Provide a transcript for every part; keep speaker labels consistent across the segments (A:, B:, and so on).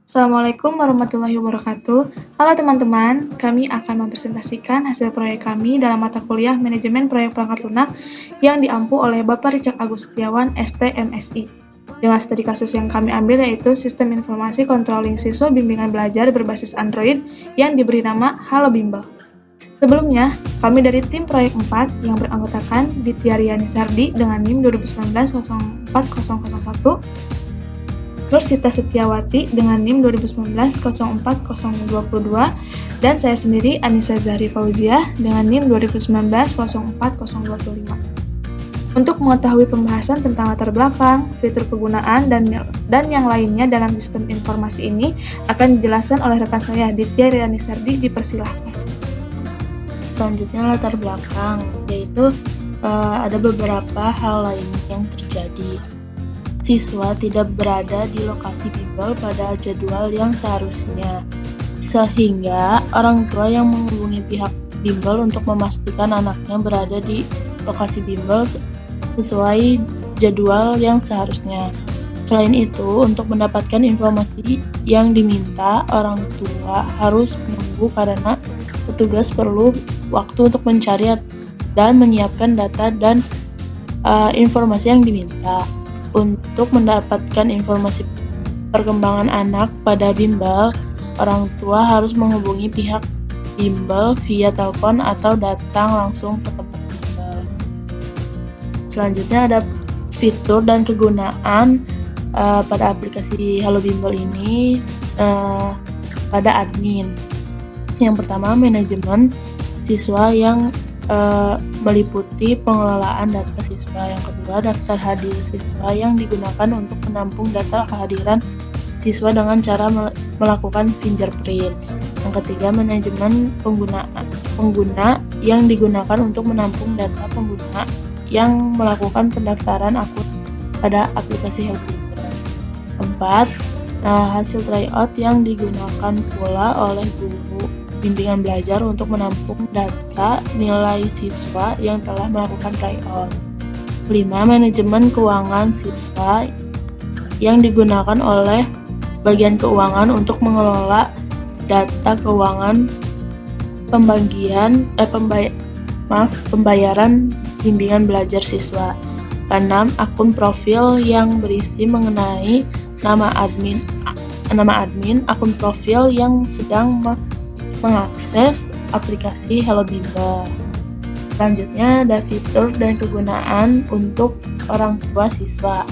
A: Assalamualaikum warahmatullahi wabarakatuh. Halo teman-teman, kami akan mempresentasikan hasil proyek kami dalam mata kuliah Manajemen Proyek Perangkat Lunak yang diampu oleh Bapak Richard Agus Setiawan, ST.MSI. Dengan studi kasus yang kami ambil yaitu Sistem Informasi Controlling Siswa Bimbingan Belajar berbasis Android yang diberi nama Halo Bimbel. Sebelumnya, kami dari tim proyek 4 yang beranggotakan Ditya Riani Sardi dengan NIM 2019-04001, Nur Sita Setiawati dengan NIM 2019-04022, dan saya sendiri Anissa Zahri Fauziah dengan NIM 2019-04025. Untuk mengetahui pembahasan tentang latar belakang, fitur kegunaan, dan yang lainnya dalam sistem informasi ini akan dijelaskan oleh rekan saya, Ditya Riani Sardi, dipersilahkan.
B: Selanjutnya latar belakang, yaitu ada beberapa hal lain yang terjadi. Siswa tidak berada di lokasi bimbel pada jadwal yang seharusnya, sehingga orang tua yang menghubungi pihak bimbel untuk memastikan anaknya berada di lokasi bimbel sesuai jadwal yang seharusnya. Selain itu, untuk mendapatkan informasi yang diminta, orang tua harus menunggu karena petugas perlu waktu untuk mencari dan menyiapkan data dan informasi yang diminta. Untuk mendapatkan informasi perkembangan anak pada bimbel, orang tua harus menghubungi pihak bimbel via telepon atau datang langsung ke tempat bimbel. Selanjutnya ada fitur dan kegunaan pada aplikasi Halo Bimbel ini pada admin. Yang pertama, manajemen siswa yang meliputi pengelolaan data siswa. Yang kedua, daftar hadir siswa yang digunakan untuk menampung data kehadiran siswa dengan cara melakukan fingerprint. Yang ketiga, manajemen pengguna yang digunakan untuk menampung data pengguna yang melakukan pendaftaran akun pada aplikasi Halo Bimbel. Keempat, hasil tryout yang digunakan pula oleh guru bimbingan belajar untuk menampung data nilai siswa yang telah melakukan tryout. 5. Manajemen keuangan siswa yang digunakan oleh bagian keuangan untuk mengelola data keuangan pembayaran bimbingan belajar siswa. 6. Akun profil yang berisi mengenai nama admin, akun profil yang sedang mengakses aplikasi Halo Bimbel. Selanjutnya ada fitur dan kegunaan untuk orang tua siswa.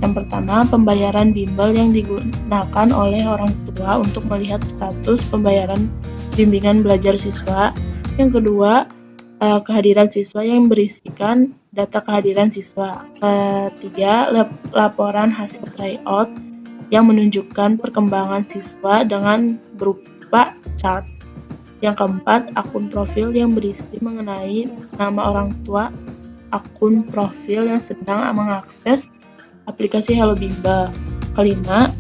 B: Yang pertama, pembayaran bimbel yang digunakan oleh orang tua untuk melihat status pembayaran bimbingan belajar siswa. Yang kedua, kehadiran siswa yang berisikan data kehadiran siswa. Ketiga, laporan hasil tryout yang menunjukkan perkembangan siswa dengan berupa chart. Yang keempat, akun profil yang berisi mengenai nama orang tua akun profil yang sedang mengakses aplikasi Halo Bimbel. Kelima,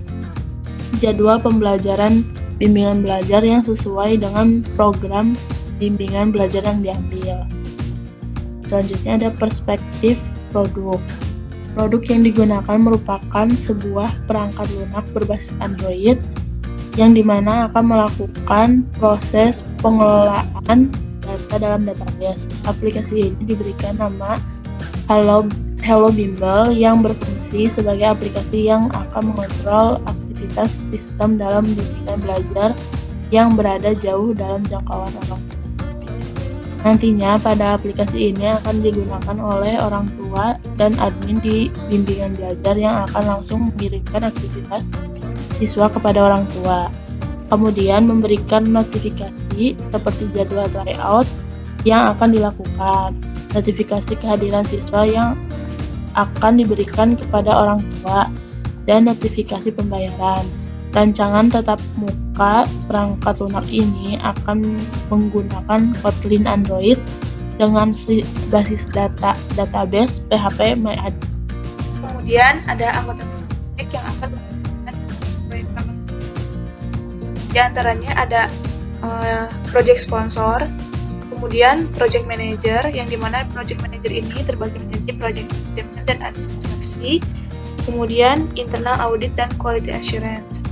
B: jadwal pembelajaran bimbingan belajar yang sesuai dengan program bimbingan belajar yang diambil. Selanjutnya ada perspektif produk. Produk yang digunakan merupakan sebuah perangkat lunak berbasis Android yang dimana akan melakukan proses pengelolaan data dalam database. Aplikasi ini diberikan nama Halo Bimbel yang berfungsi sebagai aplikasi yang akan mengontrol aktivitas sistem dalam bimbingan belajar yang berada jauh dalam jangkauan orang tua. Nantinya pada aplikasi ini akan digunakan oleh orang tua dan admin di bimbingan belajar yang akan langsung mengirimkan aktivitas siswa kepada orang tua. Kemudian memberikan notifikasi seperti jadwal tryout yang akan dilakukan, notifikasi kehadiran siswa yang akan diberikan kepada orang tua, dan notifikasi pembayaran. Rancangan tatap muka perangkat lunak ini akan menggunakan Kotlin Android dengan basis database PHP MyAdmin.
A: Kemudian ada anggota proyek yang akan melakukan proyek perangkat. Di antaranya ada project sponsor, kemudian project manager, yang dimana project manager ini terbagi menjadi project manajemen dan administrasi, kemudian internal audit dan quality assurance.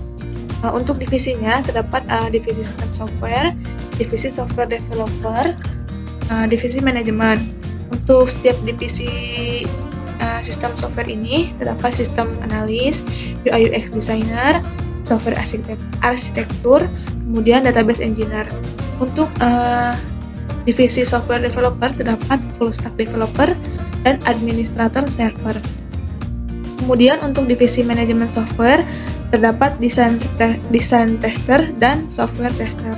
A: Untuk divisinya terdapat divisi sistem software, divisi software developer, divisi manajemen. Untuk setiap divisi sistem software ini terdapat sistem analis, UI UX designer, software arsitektur, kemudian database engineer. Untuk divisi software developer terdapat full stack developer dan administrator server. Kemudian untuk divisi manajemen software terdapat desain tester dan software tester.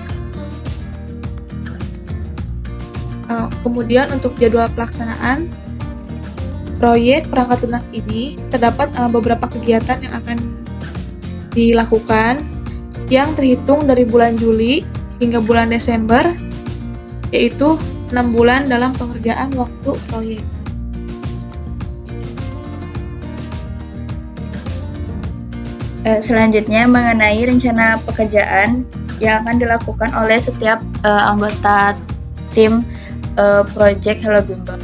A: Kemudian untuk jadwal pelaksanaan proyek perangkat lunak ini terdapat beberapa kegiatan yang akan dilakukan yang terhitung dari bulan Juli hingga bulan Desember, yaitu 6 bulan dalam pengerjaan waktu proyek.
C: Selanjutnya mengenai rencana pekerjaan yang akan dilakukan oleh setiap anggota tim Project Hello Bimbo.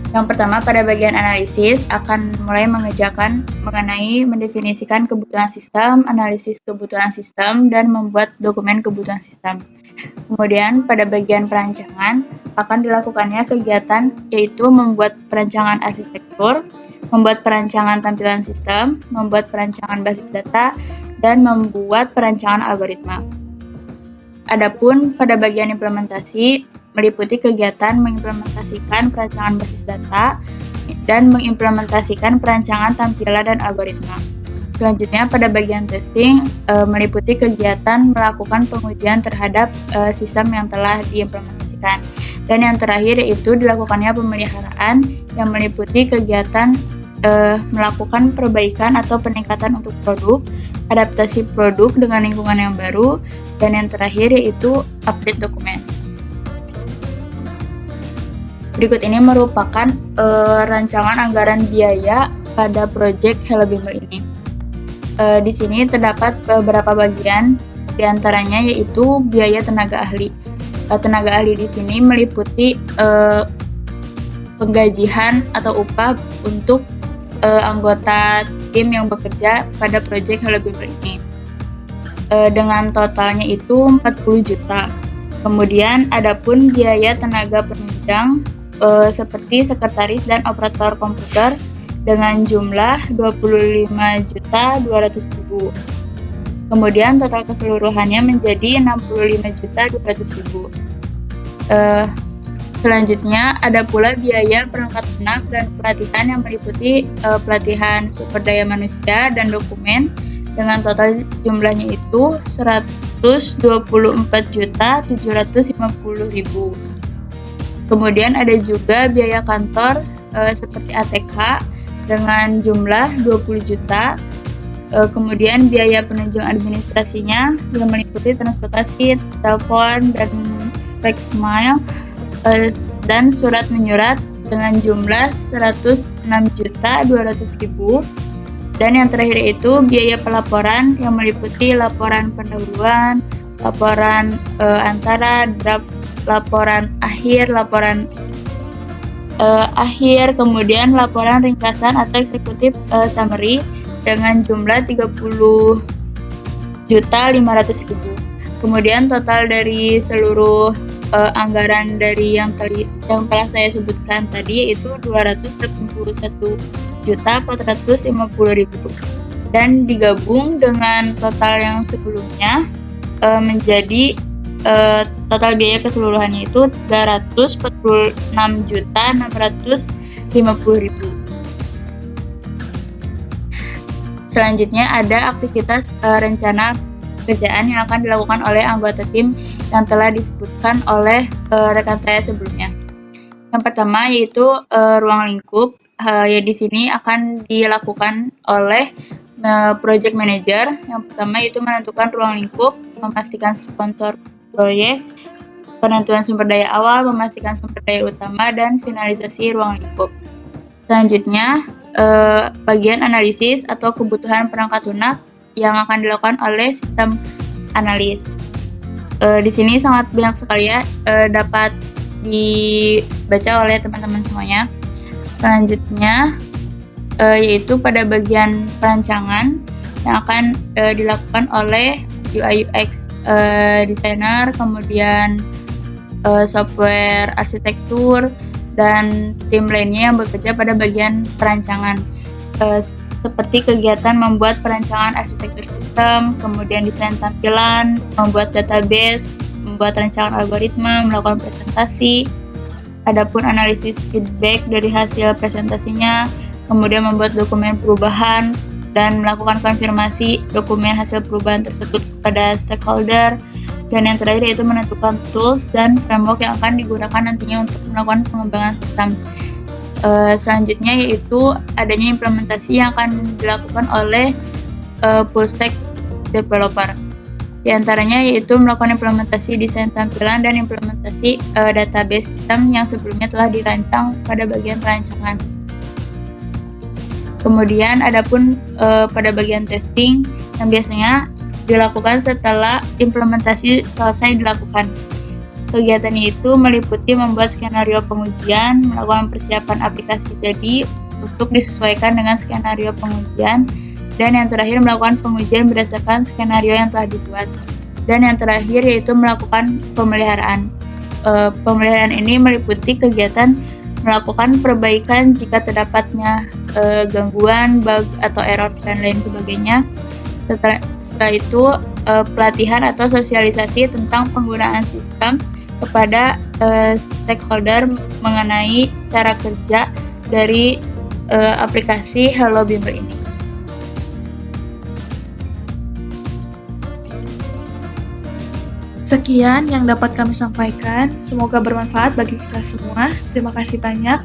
C: Yang pertama, pada bagian analisis akan mulai mengerjakan mengenai mendefinisikan kebutuhan sistem, analisis kebutuhan sistem, dan membuat dokumen kebutuhan sistem. Kemudian pada bagian perancangan akan dilakukannya kegiatan yaitu membuat perancangan arsitektur, membuat perancangan tampilan sistem, membuat perancangan basis data, dan membuat perancangan algoritma. Adapun pada bagian implementasi meliputi kegiatan mengimplementasikan perancangan basis data dan mengimplementasikan perancangan tampilan dan algoritma. Selanjutnya pada bagian testing meliputi kegiatan melakukan pengujian terhadap sistem yang telah diimplementasikan. Dan yang terakhir yaitu dilakukannya pemeliharaan yang meliputi kegiatan melakukan perbaikan atau peningkatan untuk produk, adaptasi produk dengan lingkungan yang baru, dan yang terakhir yaitu update dokumen. Berikut ini merupakan rancangan anggaran biaya pada proyek Hello Bimbo ini. Di sini terdapat beberapa bagian, diantaranya yaitu biaya tenaga ahli. Tenaga ahli di sini meliputi penggajian atau upah untuk anggota tim yang bekerja pada proyek Hello Bimbo ini. Dengan totalnya itu 40 juta. Kemudian adapun biaya tenaga penunjang seperti sekretaris dan operator komputer dengan jumlah 25.200.000. Kemudian total keseluruhannya menjadi 65.200.000. Selanjutnya ada pula biaya perangkat lunak dan pelatihan yang meliputi pelatihan sumber daya manusia dan dokumen dengan total jumlahnya itu 124.750.000. Kemudian ada juga biaya kantor seperti ATK dengan jumlah 20 juta. Kemudian biaya penunjang administrasinya yang meliputi transportasi, telepon, dan faxmail dan surat menyurat dengan jumlah 106.200.000. Dan yang terakhir itu biaya pelaporan yang meliputi laporan pendahuluan, laporan antara, draft, laporan akhir, kemudian laporan ringkasan atau eksekutif summary dengan jumlah 30.500.000. Kemudian total dari seluruh anggaran dari yang telah saya sebutkan tadi yaitu 281.450.000 dan digabung dengan total yang sebelumnya menjadi total biaya keseluruhannya itu 346.650.000. Selanjutnya ada aktivitas rencana pekerjaan yang akan dilakukan oleh anggota tim yang telah disebutkan oleh rekan saya sebelumnya. Yang pertama yaitu ruang lingkup. Ya di sini akan dilakukan oleh project manager. Yang pertama yaitu menentukan ruang lingkup, memastikan sponsor proyek, penentuan sumber daya awal, memastikan sumber daya utama, dan finalisasi ruang lingkup. Selanjutnya bagian analisis atau kebutuhan perangkat lunak yang akan dilakukan oleh sistem analis. Di sini sangat banyak sekali ya dapat dibaca oleh teman-teman semuanya. Selanjutnya yaitu pada bagian perancangan yang akan dilakukan oleh UI UX designer, kemudian software arsitektur, dan tim lainnya yang bekerja pada bagian perancangan. Seperti kegiatan membuat perancangan arsitektur sistem, kemudian desain tampilan, membuat database, membuat rancangan algoritma, melakukan presentasi, adapun analisis feedback dari hasil presentasinya, kemudian membuat dokumen perubahan, dan melakukan konfirmasi dokumen hasil perubahan tersebut kepada stakeholder, dan yang terakhir yaitu menentukan tools dan framework yang akan digunakan nantinya untuk melakukan pengembangan sistem. Selanjutnya yaitu adanya implementasi yang akan dilakukan oleh full stack developer. Di antaranya yaitu melakukan implementasi desain tampilan dan implementasi database sistem yang sebelumnya telah dirancang pada bagian perancangan. Kemudian adapun pada bagian testing yang biasanya dilakukan setelah implementasi selesai dilakukan. Kegiatannya itu meliputi membuat skenario pengujian, melakukan persiapan aplikasi jadi untuk disesuaikan dengan skenario pengujian, dan yang terakhir melakukan pengujian berdasarkan skenario yang telah dibuat. Dan yang terakhir yaitu melakukan pemeliharaan. Pemeliharaan ini meliputi kegiatan melakukan perbaikan jika terdapatnya gangguan, bug, atau error, dan lain sebagainya. Setelah itu pelatihan atau sosialisasi tentang penggunaan sistem kepada stakeholder mengenai cara kerja dari aplikasi Hello Bimber ini.
A: Sekian yang dapat kami sampaikan, semoga bermanfaat bagi kita semua. Terima kasih banyak.